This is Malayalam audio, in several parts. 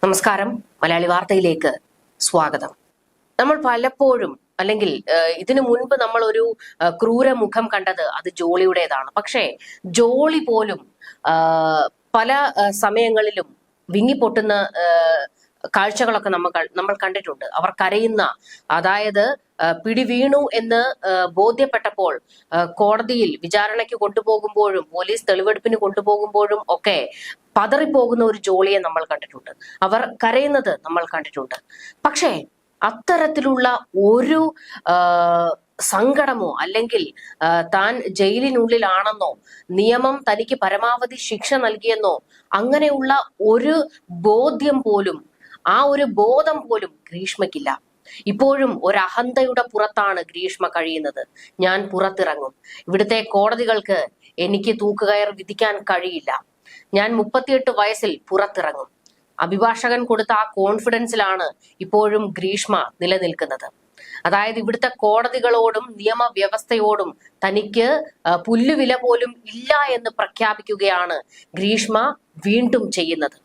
നമസ്കാരം. മലയാളി വാർത്തയിലേക്ക് സ്വാഗതം. നമ്മൾ പലപ്പോഴും അല്ലെങ്കിൽ ഇതിനു മുൻപ് നമ്മൾ ഒരു ക്രൂരമുഖം കണ്ടത് അത് ജോളിയുടേതാണ്. പക്ഷേ ജോളി പോലും പല സമയങ്ങളിലും വിങ്ങിപ്പൊട്ടുന്ന കാഴ്ചകളൊക്കെ നമ്മൾ കണ്ടിട്ടുണ്ട്. അവർ കരയുന്ന, അതായത് പിടി വീണു എന്ന് ബോധ്യപ്പെട്ടപ്പോൾ കോടതിയിൽ വിചാരണയ്ക്ക് കൊണ്ടുപോകുമ്പോഴും പോലീസ് തെളിവെടുപ്പിന് കൊണ്ടുപോകുമ്പോഴും ഒക്കെ പതറിപ്പോകുന്ന ഒരു ജോളിയെ നമ്മൾ കണ്ടിട്ടുണ്ട്. അവർ കരയുന്നത് നമ്മൾ കണ്ടിട്ടുണ്ട്. പക്ഷേ അത്തരത്തിലുള്ള ഒരു സങ്കടമോ അല്ലെങ്കിൽ താൻ ജയിലിനുള്ളിലാണെന്നോ നിയമം തനിക്ക് പരമാവധി ശിക്ഷ നൽകിയെന്നോ അങ്ങനെയുള്ള ഒരു ബോധ്യം പോലും, ആ ഒരു ബോധം പോലും ഗ്രീഷ്മയ്ക്കില്ല. ഇപ്പോഴും ഒരു അഹന്തയുടെ പുറത്താണ് ഗ്രീഷ്മ കഴിയുന്നത്. ഞാൻ പുറത്തിറങ്ങും, ഇവിടുത്തെ കോടതികൾക്ക് എനിക്ക് തൂക്കുകയർ വിധിക്കാൻ കഴിയില്ല, ഞാൻ 38 വയസ്സിൽ പുറത്തിറങ്ങും. അഭിഭാഷകൻ കൊടുത്ത ആ കോൺഫിഡൻസിലാണ് ഇപ്പോഴും ഗ്രീഷ്മ നിലനിൽക്കുന്നത്. അതായത് ഇവിടുത്തെ കോടതികളോടും നിയമവ്യവസ്ഥയോടും തനിക്ക് പുല്ലുവില പോലും ഇല്ല എന്ന് പ്രഖ്യാപിക്കുകയാണ് ഗ്രീഷ്മ വീണ്ടും ചെയ്യുന്നത്.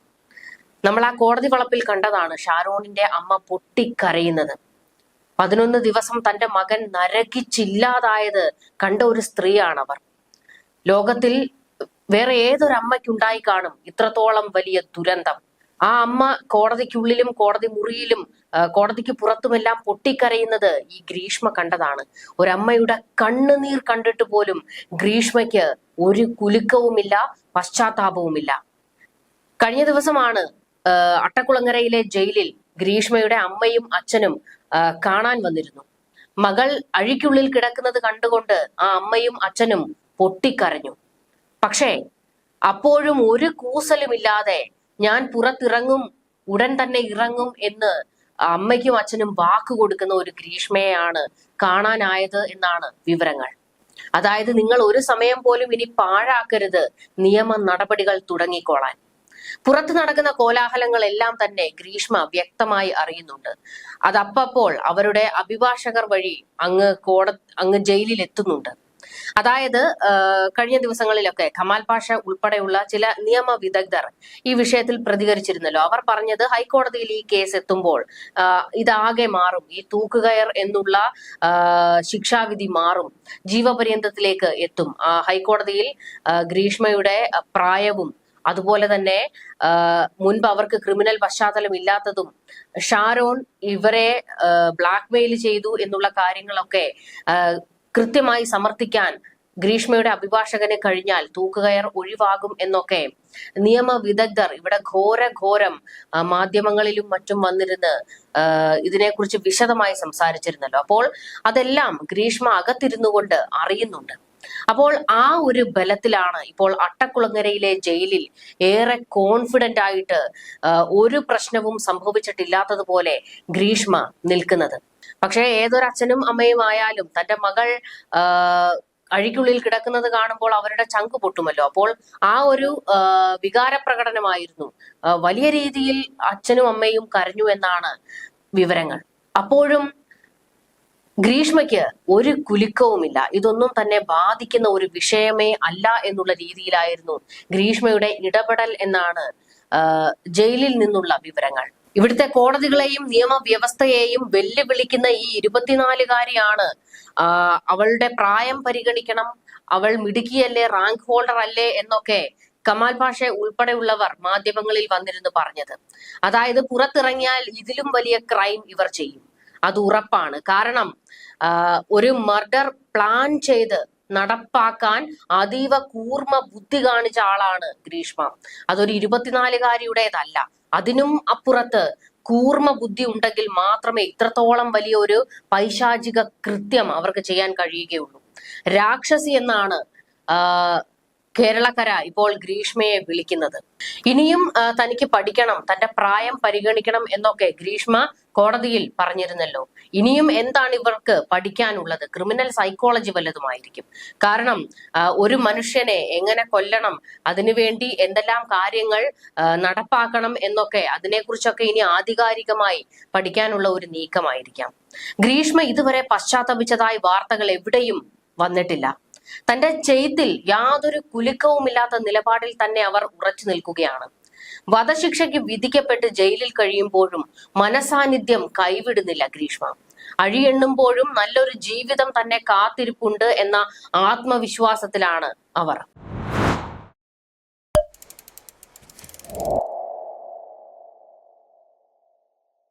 നമ്മൾ ആ കോടതി വളപ്പിൽ കണ്ടതാണ് ഷാരോണിന്റെ അമ്മ പൊട്ടിക്കരയുന്നത്. 11 ദിവസം തന്റെ മകൻ നരകിച്ചില്ലാതായത് കണ്ട ഒരു സ്ത്രീയാണവർ. ലോകത്തിൽ വേറെ ഏതൊരു അമ്മയ്ക്കുണ്ടായി കാണും ഇത്രത്തോളം വലിയ ദുരന്തം. ആ അമ്മ കോടതിക്കുള്ളിലും കോടതി മുറിയിലും കോടതിക്ക് പുറത്തുമെല്ലാം പൊട്ടിക്കരയുന്നത് ഈ ഗ്രീഷ്മ കണ്ടതാണ്. ഒരമ്മയുടെ കണ്ണുനീർ കണ്ടിട്ട് പോലും ഗ്രീഷ്മയ്ക്ക് ഒരു കുലുക്കവുമില്ല, പശ്ചാത്താപവുമില്ല. കഴിഞ്ഞ ദിവസമാണ് അട്ടക്കുളങ്ങരയിലെ ജയിലിൽ ഗ്രീഷ്മയുടെ അമ്മയും അച്ഛനും കാണാൻ വന്നിരുന്നു. മകൾ അഴിക്കുള്ളിൽ കിടക്കുന്നത് കണ്ടുകൊണ്ട് ആ അമ്മയും അച്ഛനും പൊട്ടിക്കരഞ്ഞു. പക്ഷേ അപ്പോഴും ഒരു കൂസലുമില്ലാതെ ഞാൻ പുറത്തിറങ്ങും, ഉടൻ തന്നെ ഇറങ്ങും എന്ന് അമ്മയ്ക്കും അച്ഛനും വാക്ക് കൊടുക്കുന്ന ഒരു ഗ്രീഷ്മയെയാണ് കാണാനായത് എന്നാണ് വിവരങ്ങൾ. അതായത് നിങ്ങൾ ഒരു സമയം പോലും ഇനി പാഴാക്കരുത്, നിയമ നടപടികൾ തുടങ്ങിക്കോളാൻ. പുറത്തു നടക്കുന്ന കോലാഹലങ്ങളെല്ലാം തന്നെ ഗ്രീഷ്മ വ്യക്തമായി അറിയുന്നുണ്ട്. അതപ്പോൾ അവരുടെ അഭിഭാഷകർ വഴി അങ്ങ് ജയിലിൽ എത്തുന്നുണ്ട്. അതായത് കഴിഞ്ഞ ദിവസങ്ങളിലൊക്കെ കമാൽ പാഷ ഉൾപ്പെടെയുള്ള ചില നിയമ വിദഗ്ധർ ഈ വിഷയത്തിൽ പ്രതികരിച്ചിരുന്നല്ലോ. അവർ പറഞ്ഞത് ഹൈക്കോടതിയിൽ ഈ കേസ് എത്തുമ്പോൾ ഇതാകെ മാറും, ഈ തൂക്കുകയർ എന്നുള്ള ശിക്ഷാവിധി മാറും, ജീവപര്യന്തത്തിലേക്ക് എത്തും. ഹൈക്കോടതിയിൽ ഗ്രീഷ്മയുടെ പ്രായവും അതുപോലെ തന്നെ മുൻപ് അവർക്ക് ക്രിമിനൽ പശ്ചാത്തലം ഇല്ലാത്തതും ഷാരോൺ ഇവരെ ബ്ലാക്ക്മെയിൽ ചെയ്തു എന്നുള്ള കാര്യങ്ങളൊക്കെ കൃത്യമായി സമർത്ഥിക്കാൻ ഗ്രീഷ്മയുടെ അഭിഭാഷകന് കഴിഞ്ഞാൽ തൂക്കുകയർ ഒഴിവാകും എന്നൊക്കെ നിയമ വിദഗ്ധർ ഇവിടെ ഘോരം മാധ്യമങ്ങളിലും മറ്റും വന്നിരുന്ന് ഇതിനെക്കുറിച്ച് വിശദമായി സംസാരിച്ചിരുന്നല്ലോ. അപ്പോൾ അതെല്ലാം ഗ്രീഷ്മ അകത്തിരുന്നു കൊണ്ട് അറിയുന്നുണ്ട്. അപ്പോൾ ആ ഒരു ബലത്തിലാണ് ഇപ്പോൾ അട്ടക്കുളങ്ങരയിലെ ജയിലിൽ ഏറെ കോൺഫിഡന്റ് ആയിട്ട് ഒരു പ്രശ്നവും സംഭവിച്ചിട്ടില്ലാത്തതുപോലെ ഗ്രീഷ്മ നിൽക്കുന്നത്. പക്ഷേ ഏതൊരച്ഛനും അമ്മയും ആയാലും തന്റെ മകൾ അഴിക്കുള്ളിൽ കിടക്കുന്നത് കാണുമ്പോൾ അവരുടെ ചങ്ക് പൊട്ടുമല്ലോ. അപ്പോൾ ആ ഒരു വികാര പ്രകടനമായിരുന്നു. വലിയ രീതിയിൽ അച്ഛനും അമ്മയും കരഞ്ഞു എന്നാണ് വിവരങ്ങൾ. അപ്പോഴും ഗ്രീഷ്മയ്ക്ക് ഒരു കുലുക്കവുമില്ല. ഇതൊന്നും തന്നെ ബാധിക്കുന്ന ഒരു വിഷയമേ അല്ല എന്നുള്ള രീതിയിലായിരുന്നു ഗ്രീഷ്മയുടെ ഇടപെടൽ എന്നാണ് ജയിലിൽ നിന്നുള്ള വിവരങ്ങൾ. ഇവിടുത്തെ കോടതികളെയും നിയമവ്യവസ്ഥയെയും വെല്ലുവിളിക്കുന്ന ഈ 24-കാരിയാണ് അവളുടെ പ്രായം പരിഗണിക്കണം, അവൾ മിടുക്കിയല്ലേ, റാങ്ക് ഹോൾഡർ അല്ലേ എന്നൊക്കെ കമാൽ പാഷ ഉൾപ്പെടെയുള്ളവർ മാധ്യമങ്ങളിൽ വന്നിരുന്നു പറഞ്ഞത്. അതായത് പുറത്തിറങ്ങിയാൽ ഇതിലും വലിയ ക്രൈം ഇവർ ചെയ്യും, അത് ഉറപ്പാണ്. കാരണം ഒരു മർഡർ പ്ലാൻ ചെയ്ത് നടപ്പാക്കാൻ അതീവ കൂർമ്മ ബുദ്ധി കാണിച്ച ആളാണ് ഗ്രീഷ്മ. അതൊരു 24-കാരിയുടേതല്ല. അതിനും അപ്പുറത്ത് കൂർമ്മ ബുദ്ധി ഉണ്ടെങ്കിൽ മാത്രമേ ഇത്രത്തോളം വലിയ ഒരു പൈശാചിക കൃത്യം അവർക്ക് ചെയ്യാൻ കഴിയുകയുള്ളൂ. രാക്ഷസി എന്നാണ് കേരളക്കര ഇപ്പോൾ ഗ്രീഷ്മയെ വിളിക്കുന്നത്. ഇനിയും തനിക്ക് പഠിക്കണം, തന്റെ പ്രായം പരിഗണിക്കണം എന്നൊക്കെ ഗ്രീഷ്മ കോടതിയിൽ പറഞ്ഞിരുന്നല്ലോ. ഇനിയും എന്താണ് ഇവർക്ക് പഠിക്കാനുള്ളത്? ക്രിമിനൽ സൈക്കോളജി വല്ലതുമായിരിക്കും. കാരണം ഒരു മനുഷ്യനെ എങ്ങനെ കൊല്ലണം, അതിനുവേണ്ടി എന്തെല്ലാം കാര്യങ്ങൾ നടപ്പാക്കണം എന്നൊക്കെ അതിനെക്കുറിച്ചൊക്കെ ഇനി ആധികാരികമായി പഠിക്കാനുള്ള ഒരു നീക്കമായിരിക്കാം. ഗ്രീഷ്മ ഇതുവരെ പശ്ചാത്തപിച്ചതായി വാർത്തകൾ എവിടെയും വന്നിട്ടില്ല. തന്റെ ചെയ്തിൽ യാതൊരു കുലുക്കവുമില്ലാത്ത നിലപാടിൽ തന്നെ അവർ ഉറച്ചു നിൽക്കുകയാണ്. വധശിക്ഷയ്ക്ക് വിധിക്കപ്പെട്ട് ജയിലിൽ കഴിയുമ്പോഴും മനസാന്നിധ്യം കൈവിടുന്നില്ല ഗ്രീഷ്മ. അഴിയെണ്ണുമ്പോഴും നല്ലൊരു ജീവിതം തന്നെ കാത്തിരിപ്പുണ്ട് എന്ന ആത്മവിശ്വാസത്തിലാണ് അവർ.